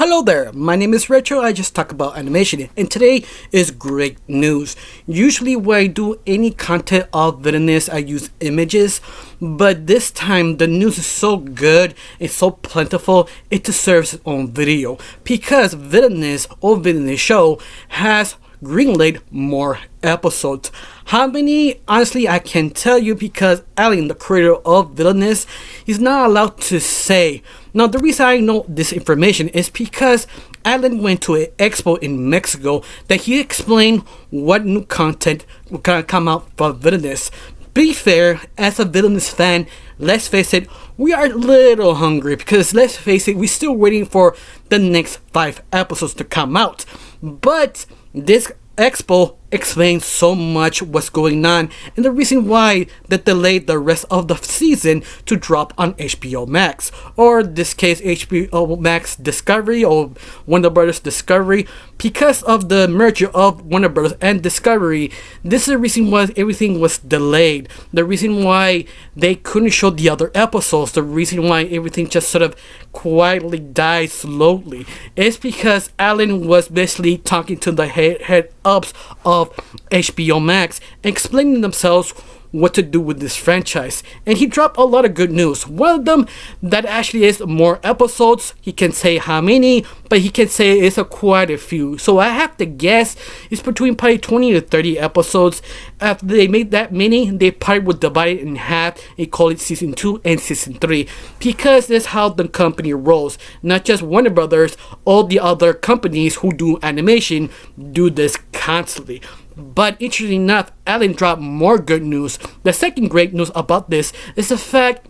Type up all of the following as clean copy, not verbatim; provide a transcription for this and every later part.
Hello there, my name is Retro. I just talk about animation, and today is great news. Usually when I do any content of Villainous, I use images, but this time the news is so good, it's so plentiful, it deserves its own video, because Villainous or Villainous Show has greenlit more episodes. How many? Honestly, I can't tell you because Alan, the creator of Villainous, is not allowed to say. Now, the reason I know this information is because Alan went to an expo in Mexico that he explained what new content will come out for Villainous. Be fair, as a Villainous fan, let's face it, we are a little hungry because let's face it, we're still waiting for the next 5 episodes to come out. But this expo explains so much what's going on and the reason why they delayed the rest of the season to drop on HBO Max, or in this case HBO Max Discovery or Warner Brothers Discovery. Because of the merger of Warner Brothers and Discovery, this is the reason why everything was delayed, the reason why they couldn't show the other episodes, the reason why everything just sort of quietly died slowly. It's because Alan was basically talking to the head-ups of HBO Max, explaining themselves what to do with this franchise, and he dropped a lot of good news. One of them that actually is more episodes. He can say how many, but he can say it's quite a few, so I have to guess it's between probably 20 to 30 episodes. After they made that many, they probably would divide it in half and call it season 2 and season 3, because that's how the company rolls. Not just Warner Brothers, all the other companies who do animation do this constantly. But interestingly enough, Alan dropped more good news. The second great news about this is the fact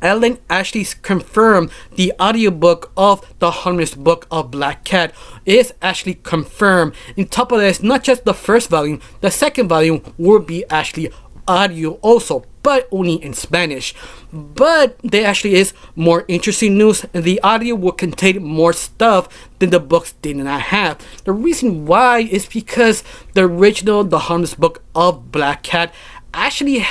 Alan actually confirmed the audiobook of The Harmless Book of Black Cat is actually confirmed. On top of this, not just the first volume, the second volume will be actually audio also, but only in Spanish. But there actually is more interesting news, and the audio will contain more stuff than the books did not have. The reason why is because the original The Harmless Book of Black Cat actually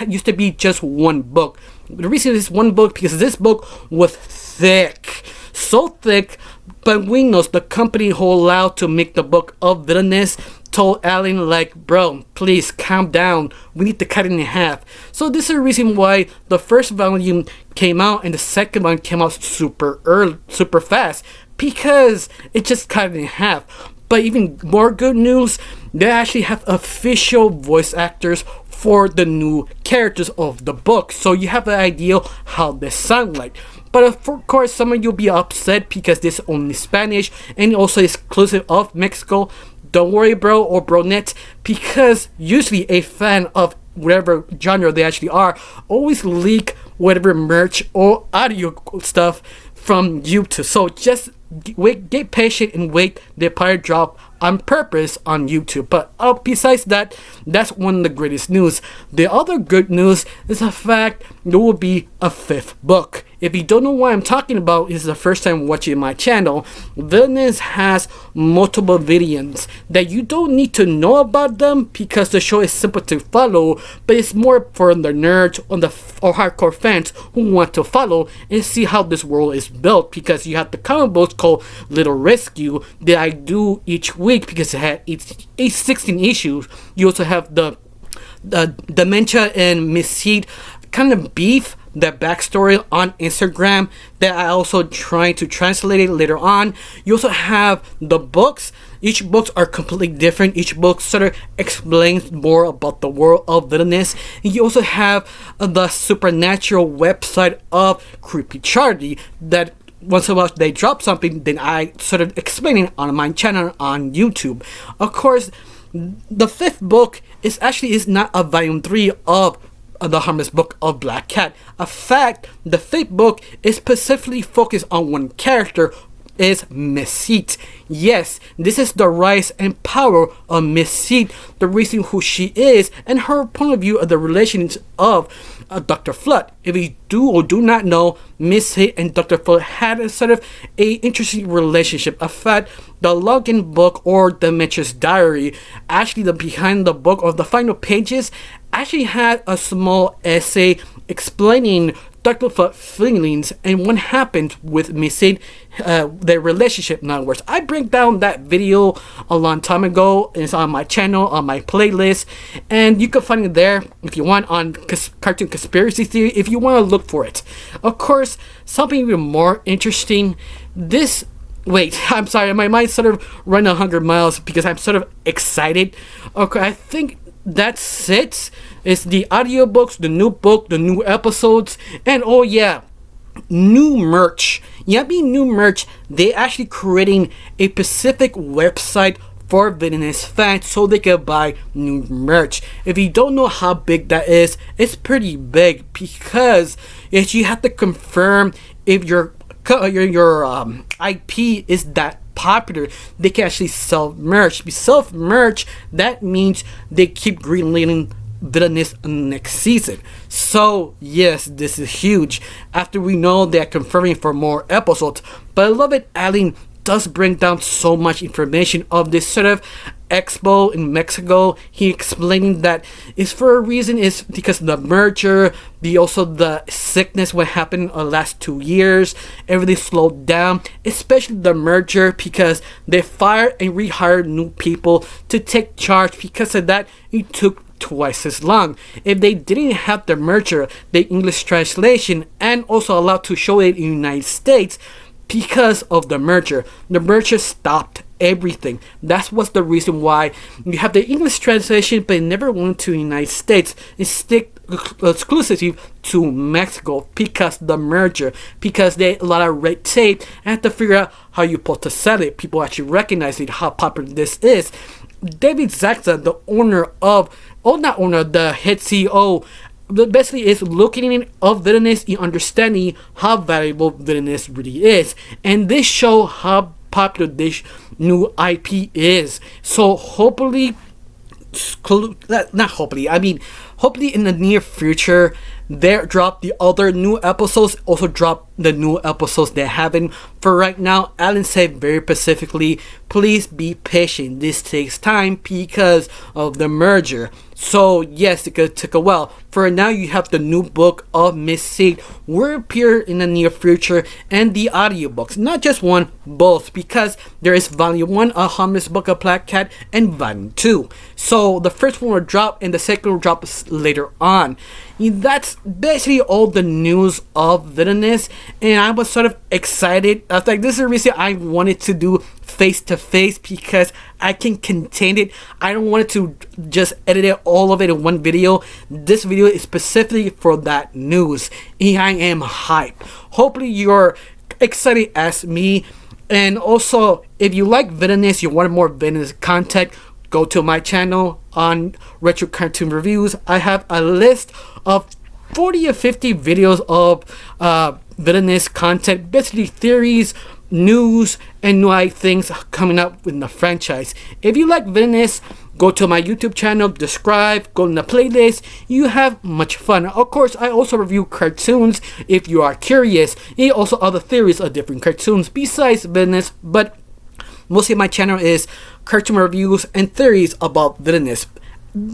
used to be just one book. The reason it's one book because this book was thick, so thick. But Villainous, the company who allowed to make the book of Villainous, told Alan, like, bro, please calm down, we need to cut it in half. So this is the reason why the first volume came out and the second one came out super early, super fast, because it just cut it in half. But even more good news, they actually have official voice actors for the new characters of the book, so you have an idea how they sound like. But of course, some of you will be upset because this is only Spanish and also exclusive of Mexico. Don't worry, bro or bronet, because usually a fan of whatever genre they actually are always leak whatever merch or audio stuff from YouTube. So just wait, get patient and wait. They probably drop on purpose on YouTube. But besides that, that's one of the greatest news. The other good news is the fact there will be a 5th book. If you don't know what I'm talking about, this is the first time watching my channel, Villainous has multiple villains that you don't need to know about them because the show is simple to follow, but it's more for the nerds or hardcore fans who want to follow and see how this world is built, because you have the comic books called Little Rescue that I do each week because it had each 16 issues. You also have the Dementia and Misseed kind of beef, that backstory on Instagram that I also trying to translate it later on. You also have the books. Each books are completely different. Each book sort of explains more about the world of Villainous. And you also have the supernatural website of Creepy Charlie that once in a while they drop something, then I sort of explain it on my channel on YouTube. Of course, the 5th book is not a volume 3 of The Harmless Book of Black Cat. In fact, the 5th book is specifically focused on one character, is Misseed. Yes, this is the rise and power of Misseed, the reason who she is, and her point of view of the relations of Dr. Flood. If you do or do not know, Misseed and Dr. Flood had a sort of a interesting relationship. In fact, the login book or Dementia's diary, actually the behind the book or the final pages, actually had a small essay explaining talked about feelings and what happened with missing their relationship numbers. I break down that video a long time ago. It's on my channel, on my playlist, and you can find it there if you want on Cartoon Conspiracy Theory, if you want to look for it. Of course, something even more interesting, this wait, I'm sorry, my mind's sort of running 100 miles because I'm sort of excited. Okay, I think that's it. It's the audiobooks, the new book, the new episodes, and oh yeah, new merch. Yeah, new merch. They actually creating a specific website for Villainous fans so they can buy new merch. If you don't know how big that is, it's pretty big because if you have to confirm if your IP is that popular, they can actually sell merch. If you sell merch, that means they keep greenlighting Villainous next season. So yes, this is huge. After we know they're confirming for more episodes, but I love it. Alan does bring down so much information of this sort of expo in Mexico. He explaining that it's for a reason, is because of the merger, the sickness what happened in the last 2 years, everything slowed down, especially the merger, because they fired and rehired new people to take charge. Because of that, it took twice as long. If they didn't have the merger, the English translation, and also allowed to show it in the United States, because of the merger stopped everything. That was the reason why you have the English translation, but it never went to the United States. It stick exclusively to Mexico because the merger, because they a lot of red tape and have to figure out how you're supposed to sell it. People actually recognize it, how popular this is. David Zaxa, the the head CEO, basically is looking of Villainous and understanding how valuable Villainous really is, and this show how popular this new IP is. So hopefully in the near future they drop the other new episodes, also drop the new episodes they haven't. For right now, Alan said very specifically, please be patient, this takes time because of the merger. So yes, it could take a while. For now, you have the new book of Miss Seed will appear in the near future, and the audiobooks, not just one, both, because there is volume 1 of Harmless Book of Black Cat and volume 2. So the first one will drop and the second will drop later on. That's basically all the news of Villainous, and I was sort of excited. I was like, this is the reason I wanted to do face to face, because I can contain it. I don't want it to just edit it all of it in one video. This video is specifically for that news, and I am hyped. Hopefully you're excited as me. And also, if you like Villainous, you want more Villainous content, go to my channel on Retro Cartoon Reviews. I have a list of 40 or 50 videos of Villainous content, basically theories, news, and new things coming up in the franchise. If you like Villainous, go to my YouTube channel, subscribe, go in the playlist. You have much fun. Of course, I also review cartoons if you are curious, and also other theories of different cartoons besides Villainous, but mostly my channel is cartoon reviews and theories about Villainous.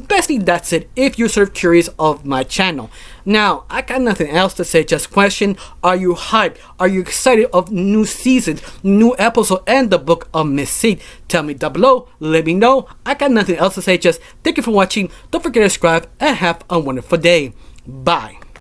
Basically, that's it if you're sort of curious of my channel. Now, I got nothing else to say, just question, are you hyped? Are you excited of new seasons, new episode, and the book of Miss Seed? Tell me down below, let me know. I got nothing else to say, just thank you for watching. Don't forget to subscribe and have a wonderful day. Bye.